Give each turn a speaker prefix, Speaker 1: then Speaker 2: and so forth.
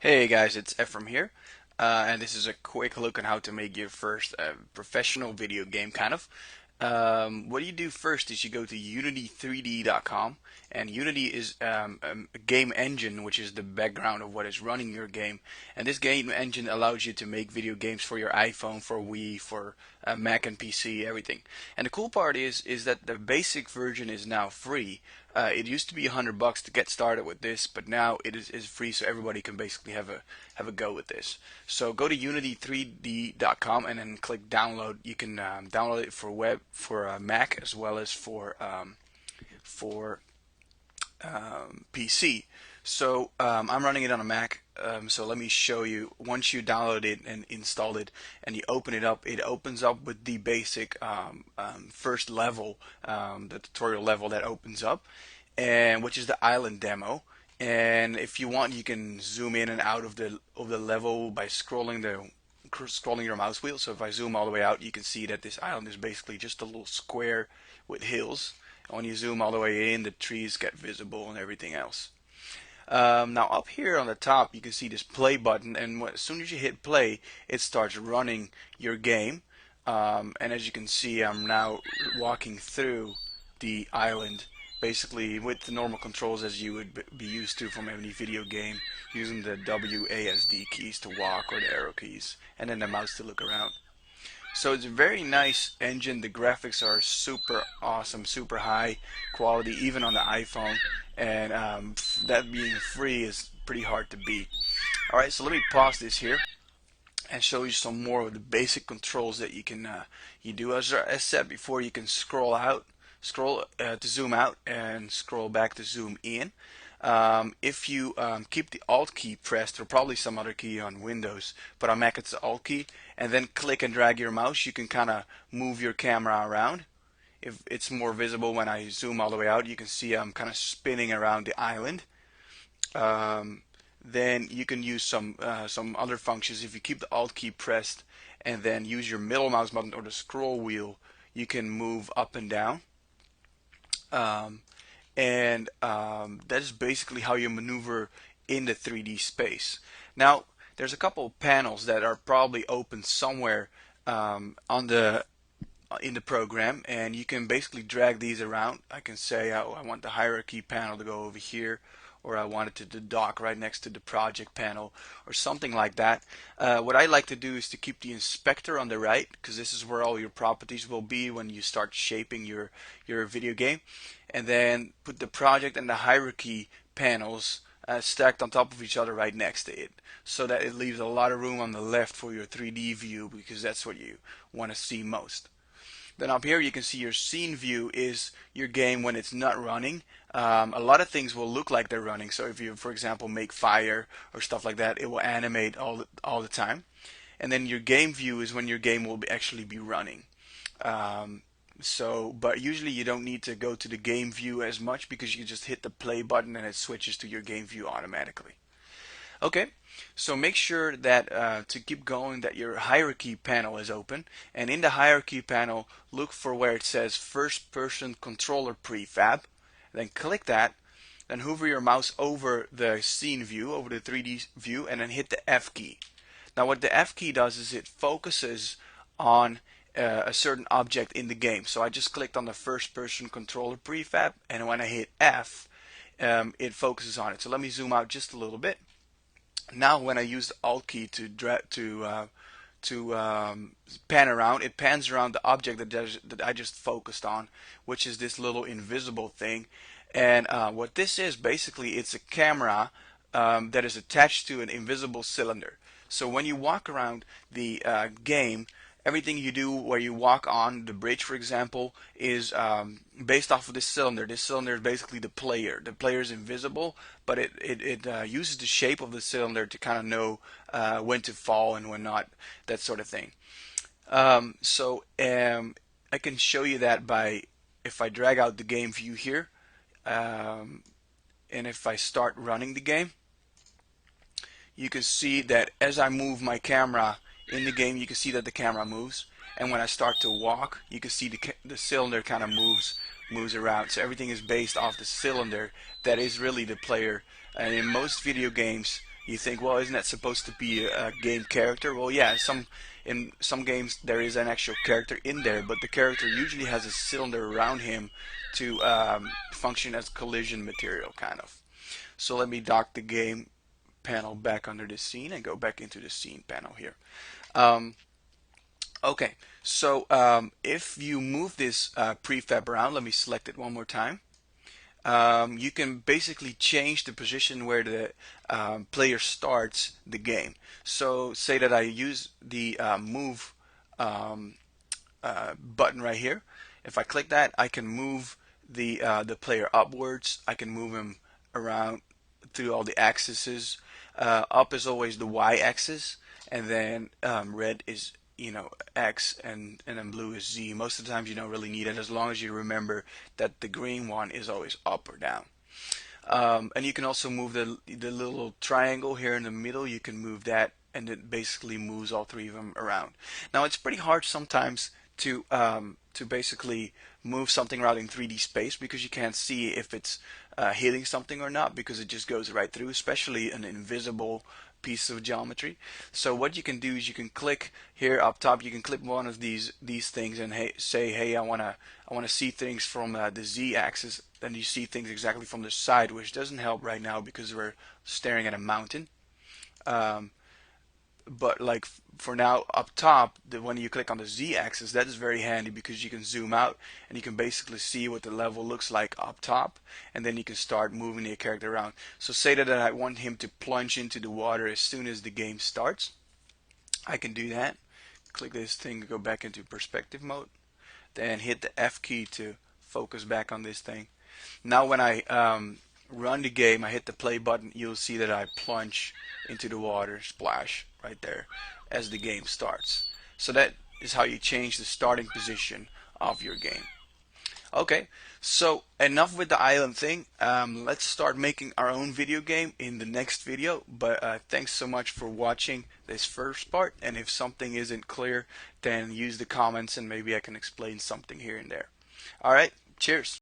Speaker 1: Hey guys, it's Ephraim here, and this is a quick look on how to make your first professional video game, kind of. What you do first is you go to Unity3D.com, and Unity is a game engine, which is the background of what is running your game. And this game engine allows you to make video games for your iPhone, for Wii, for Mac and PC, everything. And the cool part is that the basic version is now free. It used to be $100 to get started with this, but now it is free, so everybody can basically have a go with this. So go to Unity3D.com and then click download. You can download it for web, for Mac, as well as for PC. So I'm running it on a Mac. So let me show you. Once you download it and install it, and you open it up, it opens up with the basic first level, the tutorial level that opens up, and which is the island demo. And if you want, you can zoom in and out of the level by scrolling your mouse wheel. So if I zoom all the way out, you can see that this island is basically just a little square with hills. And when you zoom all the way in, the trees get visible and everything else. Now up here on the top, you can see this play button, and as soon as you hit play, it starts running your game. And as you can see, I'm now walking through the island, basically with the normal controls as you would be used to from any video game, using the WASD keys to walk or the arrow keys, and then the mouse to look around. So it's a very nice engine. The graphics are super awesome, super high quality, even on the iPhone. And that being free is pretty hard to beat. Alright, so let me pause this here and show you some more of the basic controls that you do. As I said before, you can scroll to zoom out, and scroll back to zoom in. If you keep the Alt key pressed, or probably some other key on Windows, but on Mac it's the Alt key, and then click and drag your mouse, you can kind of move your camera around. If it's more visible when I zoom all the way out, you can see I'm kind of spinning around the island. Um, then you can use some other functions. If you keep the Alt key pressed and then use your middle mouse button or the scroll wheel, you can move up and down. Um, and that is basically how you maneuver in the 3D space. Now, there's a couple of panels that are probably open somewhere on the in the program, and you can basically drag these around. I can say, oh, I want the hierarchy panel to go over here, or I want it to dock right next to the project panel, or something like that. What I like to do is to keep the inspector on the right, because this is where all your properties will be when you start shaping your video game, and then put the project and the hierarchy panels stacked on top of each other right next to it, so that it leaves a lot of room on the left for your 3D view, because that's what you want to see most. Then up here you can see your scene view is your game when it's not running. A lot of things will look like they're running. So if you, for example, make fire or stuff like that, it will animate all the time. And then your game view is when your game will actually be running. But usually you don't need to go to the game view as much, because you just hit the play button and it switches to your game view automatically. Okay, so make sure that to keep going, that your hierarchy panel is open, and in the hierarchy panel, look for where it says first person controller prefab. Then click that, then hover your mouse over the scene view, over the 3D view, and then hit the F key. Now what the F key does is it focuses on a certain object in the game. So I just clicked on the first person controller prefab, and when I hit F, it focuses on it. So let me zoom out just a little bit. Now when I use the Alt key to pan around, it pans around the object that I just focused on, which is this little invisible thing. And what this is, basically, it's a camera that is attached to an invisible cylinder. So when you walk around the game, everything you do where you walk on the bridge, for example, is based off of this cylinder. This cylinder is basically the player. The player is invisible, but it uses the shape of the cylinder to kind of know when to fall and when not, that sort of thing. I can show you that by, if I drag out the game view here, and if I start running the game, you can see that as I move my camera in the game, you can see that the camera moves, and when I start to walk, you can see the cylinder kind of moves around. So everything is based off the cylinder that is really the player. And in most video games, You think, well, isn't that supposed to be a game character? Well, yeah, in some games there is an actual character in there, but the character usually has a cylinder around him to function as collision material, kind of. So let me dock the game panel back under the scene and go back into the scene panel here. Um, okay, so if you move this prefab around, let me select it one more time. You can basically change the position where the player starts the game. So say that I use the move button right here. If I click that, I can move the player upwards. I can move him around through all the axes. Up is always the y-axis, and then red is X, and then blue is Z. Most of the times you don't really need it as long as you remember that the green one is always up or down. And you can also move the little triangle here in the middle. You can move that, and it basically moves all three of them around. Now it's pretty hard sometimes to basically move something around in 3D space because you can't see if it's hitting something or not because it just goes right through, especially an invisible piece of geometry. So what you can do is you can click here up top. You can click one of these things and say, hey, I wanna see things from the Z-axis. Then you see things exactly from the side, which doesn't help right now because we're staring at a mountain. But like for now up top, when you click on the Z-axis, that is very handy because you can zoom out and you can basically see what the level looks like up top, and then you can start moving your character around. So say that I want him to plunge into the water as soon as the game starts. I can do that. Click this thing, go back into perspective mode, then hit the F key to focus back on this thing. Now when I run the game, I hit the play button, you'll see that I plunge into the water, splash right there as the game starts. So that is how you change the starting position of your game. Okay, so enough with the island thing. Let's start making our own video game in the next video. But thanks so much for watching this first part. And if something isn't clear, then use the comments and maybe I can explain something here and there. All right, cheers.